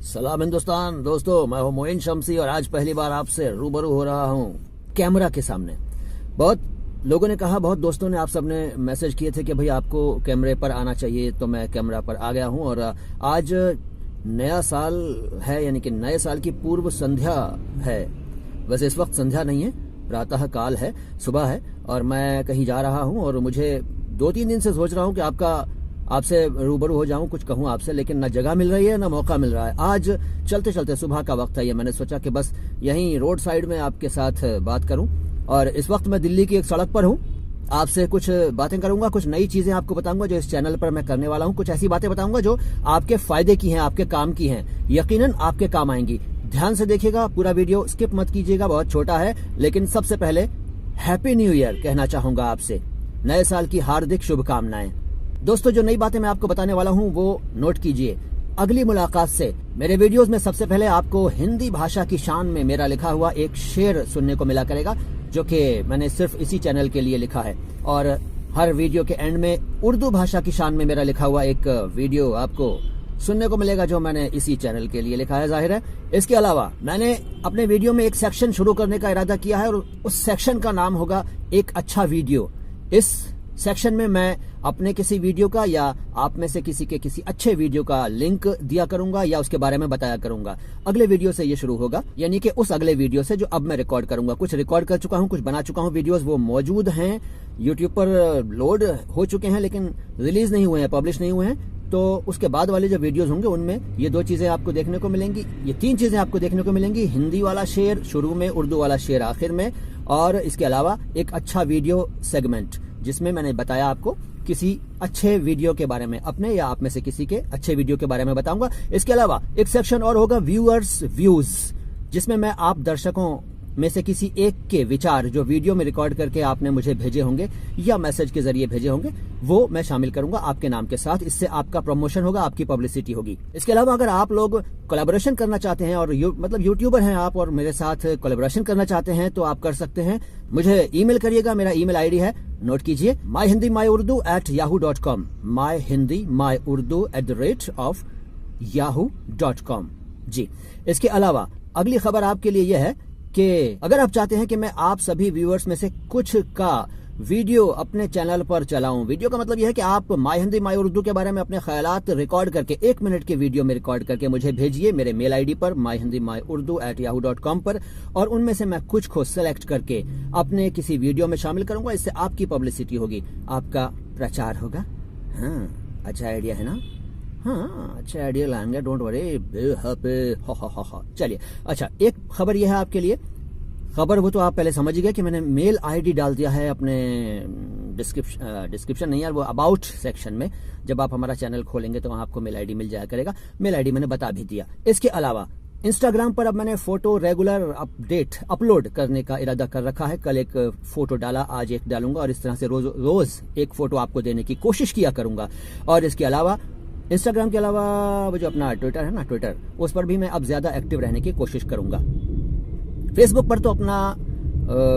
सलाम हिंदुस्तान। दोस्तों, मैं हूं मोइन शम्सी और आज पहली बार आपसे रूबरू हो रहा हूं कैमरा के सामने। बहुत लोगों ने कहा, बहुत दोस्तों ने, आप सबने मैसेज किए थे कि भाई आपको कैमरे पर आना चाहिए, तो मैं कैमरा पर आ गया हूं। और आज नया साल है, यानी कि नए साल की पूर्व संध्या है। वैसे इस वक्त संध्या नहीं है, प्रातः काल है, सुबह है, और मैं कहीं जा रहा हूं और मुझे 2-3 दिन से सोच रहा हूं कि आपसे रूबरू हो जाऊं, कुछ कहूं आपसे, लेकिन ना जगह मिल रही है ना मौका मिल रहा है। आज चलते चलते सुबह का वक्त है, ये मैंने सोचा कि बस यहीं रोड साइड में आपके साथ बात करूं। और इस वक्त मैं दिल्ली की एक सड़क पर हूं, आपसे कुछ बातें करूंगा, कुछ नई चीजें आपको बताऊंगा जो इस चैनल पर मैं करने वाला हूं। कुछ ऐसी बातें बताऊंगा जो आपके फायदे की हैं, आपके काम की हैं, यकीनन आपके काम आएंगी। ध्यान से देखिएगा, पूरा वीडियो स्किप मत कीजिएगा, बहुत छोटा है। लेकिन सबसे पहले हैप्पी न्यू ईयर कहना चाहूंगा आपसे, नए साल की हार्दिक शुभकामनाएं। दोस्तों, जो नई बातें मैं आपको बताने वाला हूं वो नोट कीजिए। अगली मुलाकात से मेरे वीडियोस में सबसे पहले आपको हिंदी भाषा की शान में मेरा लिखा हुआ एक शेर सुनने को मिला करेगा, जो कि मैंने सिर्फ इसी चैनल के लिए लिखा है। और हर वीडियो के एंड में उर्दू भाषा की शान में मेरा लिखा हुआ एक वीडियो आपको सुनने को मिलेगा, जो मैंने इसी चैनल के लिए लिखा है, जाहिर है। इसके अलावा मैंने अपने वीडियो में एक सेक्शन शुरू करने का इरादा किया है और उस सेक्शन का नाम होगा एक अच्छा वीडियो। इस सेक्शन में मैं अपने किसी वीडियो का या आप में से किसी के किसी अच्छे वीडियो का लिंक दिया करूंगा या उसके बारे में बताया करूंगा। अगले वीडियो से ये शुरू होगा, यानी कि उस अगले वीडियो से जो अब मैं रिकॉर्ड करूंगा। कुछ रिकॉर्ड कर चुका हूं, कुछ बना चुका हूं वीडियोस, वो मौजूद हैं, यूट्यूब पर लोड हो चुके हैं, लेकिन रिलीज नहीं हुए हैं, पब्लिश नहीं हुए हैं। तो उसके बाद वाले जो वीडियोस होंगे उनमें ये 2 चीजें आपको देखने को मिलेंगी, ये 3 चीजें आपको देखने को मिलेंगी। हिंदी वाला शेर शुरू में, उर्दू वाला शेर आखिर में, और इसके अलावा एक अच्छा वीडियो सेगमेंट जिसमें मैंने बताया आपको किसी अच्छे वीडियो के बारे में, अपने या आप में से किसी के अच्छे वीडियो के बारे में बताऊंगा। इसके अलावा एक सेक्शन और होगा व्यूअर्स व्यूज, जिसमें मैं आप दर्शकों में से किसी एक के विचार जो वीडियो में रिकॉर्ड करके आपने मुझे भेजे होंगे या मैसेज के जरिए भेजे होंगे, वो मैं शामिल करूंगा आपके नाम के साथ। इससे आपका प्रमोशन होगा, आपकी पब्लिसिटी होगी। इसके अलावा अगर आप लोग कोलैबोरेशन करना चाहते हैं और मतलब यूट्यूबर हैं आप और मेरे साथ कोलैबोरेशन करना चाहते हैं, तो आप कर सकते हैं। मुझे ईमेल करिएगा, मेरा ईमेल आईडी है, नोट कीजिए, myhindimyurdu@yahoo.com, myhindimyurdu@yahoo.com। जी, इसके अलावा अगली खबर आपके लिए यह है कि अगर आप चाहते हैं कि मैं आप सभी व्यूअर्स में से कुछ का वीडियो अपने चैनल पर चलाऊं, वीडियो का मतलब यह है कि आप माय हिंदी माय उर्दू के बारे में अपने ख्यालात रिकॉर्ड करके 1 मिनट के वीडियो में रिकॉर्ड करके मुझे भेजिए मेरे मेल आईडी पर myhindimyurdu@yahoo.com पर, और उनमें से मैं कुछ को सिलेक्ट करके अपने किसी वीडियो में शामिल करूंगा। इससे आपकी पब्लिसिटी होगी, आपका प्रचार होगा। हाँ, अच्छा आइडिया है ना? हाँ, अच्छा आइडिया लाएंगे, डोंट वरी। चलिए, अच्छा, एक खबर यह है आपके लिए। खबर वो तो आप पहले समझ गए कि मैंने मेल आईडी डाल दिया है अपने डिस्क्रिप्शन नहीं यार, वो अबाउट सेक्शन में। जब आप हमारा चैनल खोलेंगे तो वहां आपको मेल आईडी मिल जाया करेगा। मेल आईडी मैंने बता भी दिया। इसके अलावा इंस्टाग्राम पर अब मैंने फोटो रेगुलर अपलोड करने का इरादा कर रखा है। कल एक फोटो डाला, आज एक डालूंगा, और इस तरह से रोज एक फोटो आपको देने की कोशिश किया करूंगा। और इसके अलावा इंस्टाग्राम के अलावा वो जो अपना ट्विटर है ना, ट्विटर, उस पर भी मैं अब ज्यादा एक्टिव रहने की कोशिश करूंगा। फेसबुक पर तो अपना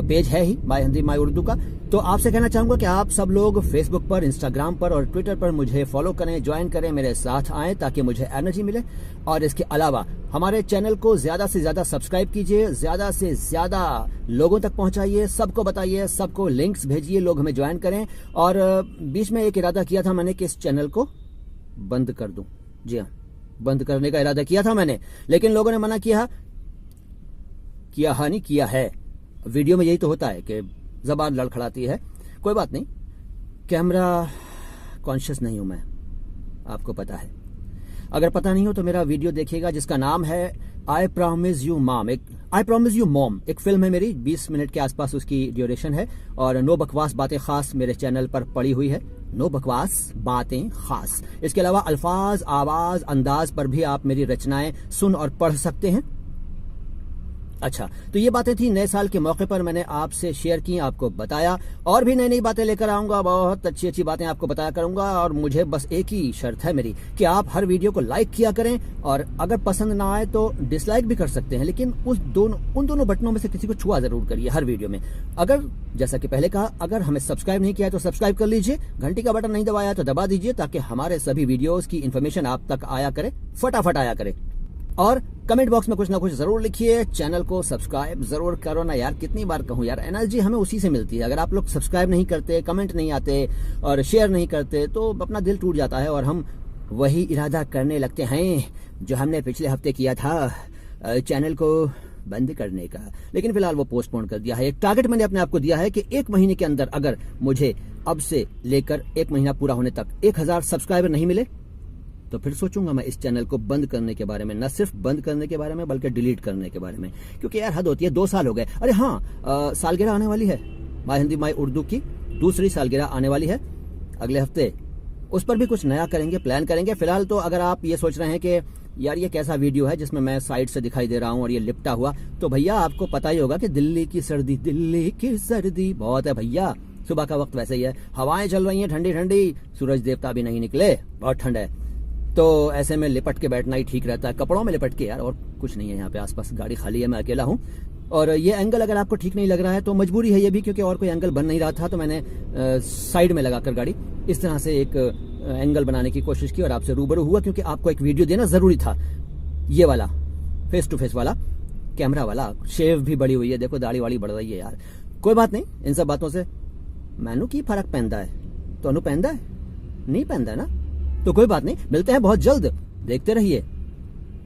पेज है ही, माय हिंदी माय उर्दू का। तो आपसे कहना चाहूंगा कि आप सब लोग फेसबुक पर, इंस्टाग्राम पर और ट्विटर पर मुझे फॉलो करें, ज्वाइन करें, मेरे साथ आएं, ताकि मुझे एनर्जी मिले। और इसके अलावा हमारे चैनल को ज्यादा से ज्यादा सब्सक्राइब कीजिए, ज्यादा से ज्यादा लोगों तक पहुंचाइए, सबको बताइए, सबको लिंक्स भेजिए, लोग हमें ज्वाइन करें। और बीच में एक इरादा किया था मैंने कि इस चैनल को बंद कर दूं। जी हाँ, बंद करने का इरादा किया था मैंने, लेकिन लोगों ने मना किया नहीं किया है। वीडियो में यही तो होता है कि जबान लड़खड़ाती है। कोई बात नहीं, कैमरा कॉन्शियस नहीं हूं मैं, आपको पता है। अगर पता नहीं हो तो मेरा वीडियो देखिएगा जिसका नाम है आई प्रॉमिस यू मॉम। एक फिल्म है मेरी, 20 मिनट के आसपास उसकी ड्यूरेशन है। और नो बकवास बातें खास मेरे चैनल पर पड़ी हुई है, नो बकवास बातें खास। इसके अलावा अल्फाज, आवाज, अंदाज पर भी आप मेरी रचनाएं सुन और पढ़ सकते हैं। अच्छा, तो ये बातें थी नए साल के मौके पर, मैंने आपसे शेयर की, आपको बताया। और भी नई नई बातें लेकर आऊंगा, बहुत अच्छी अच्छी बातें आपको बताया करूंगा। और मुझे बस एक ही शर्त है मेरी कि आप हर वीडियो को लाइक किया करें, और अगर पसंद ना आए तो डिसलाइक भी कर सकते हैं, लेकिन उन दोनों बटनों में से किसी को छुआ जरूर करिए हर वीडियो में। अगर, जैसा कि पहले कहा, अगर हमें सब्सक्राइब नहीं किया तो सब्सक्राइब कर लीजिए, घंटी का बटन नहीं दबाया तो दबा दीजिए, ताकि हमारे सभी वीडियोस की इन्फॉर्मेशन आप तक आया करे, फटाफट आया करे। और कमेंट बॉक्स में कुछ ना कुछ जरूर लिखिए। चैनल को सब्सक्राइब जरूर करो ना यार, कितनी बार कहूं यार, एनर्जी हमें उसी से मिलती है। अगर आप लोग सब्सक्राइब नहीं करते, कमेंट नहीं आते और शेयर नहीं करते तो अपना दिल टूट जाता है और हम वही इरादा करने लगते हैं जो हमने पिछले हफ्ते किया था, चैनल को बंद करने का। लेकिन फिलहाल वो पोस्टपोन कर दिया है। एक टारगेट मैंने अपने आप को दिया है कि 1 महीने के अंदर अगर मुझे अब से लेकर 1 महीना पूरा होने तक 1000 सब्सक्राइबर नहीं मिले तो फिर सोचूंगा मैं इस चैनल को बंद करने के बारे में। न सिर्फ बंद करने के बारे में बल्कि डिलीट करने के बारे में, क्योंकि यार हद होती है। 2 साल हो गए। अरे हाँ, सालगिरह आने वाली है, माय हिंदी माय उर्दू की 2री सालगिरह आने वाली है अगले हफ्ते। उस पर भी कुछ नया करेंगे, प्लान करेंगे। फिलहाल तो अगर आप ये सोच रहे हैं कि यार ये कैसा वीडियो है जिसमें मैं साइड से दिखाई दे रहा हूँ और ये लिपटा हुआ, तो भैया आपको पता ही होगा कि दिल्ली की सर्दी बहुत है भैया। सुबह का वक्त वैसे ही है, हवाएं चल रही हैं ठंडी ठंडी, सूरज देवता भी नहीं निकले, बहुत ठंड है। तो ऐसे में लिपट के बैठना ही ठीक रहता है, कपड़ों में लिपट के यार, और कुछ नहीं है। यहाँ पे आसपास गाड़ी खाली है, मैं अकेला हूँ। और ये एंगल अगर आपको ठीक नहीं लग रहा है तो मजबूरी है ये भी, क्योंकि और कोई एंगल बन नहीं रहा था तो मैंने साइड में लगाकर गाड़ी इस तरह से एक एंगल बनाने की कोशिश की और आपसे रूबरू हुआ, क्योंकि आपको एक वीडियो देना जरूरी था। ये वाला फेस टू फेस वाला, कैमरा वाला। शेव भी बड़ी हुई है, देखो दाढ़ी वाड़ी बढ़ रही है यार। कोई बात नहीं, इन सब बातों से मैनू की फर्क पहनता है, तो अनु पहनता है नहीं पहनता है ना, तो कोई बात नहीं। मिलते हैं बहुत जल्द, देखते रहिए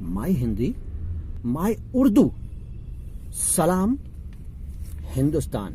माय हिंदी माय उर्दू। सलाम हिंदुस्तान।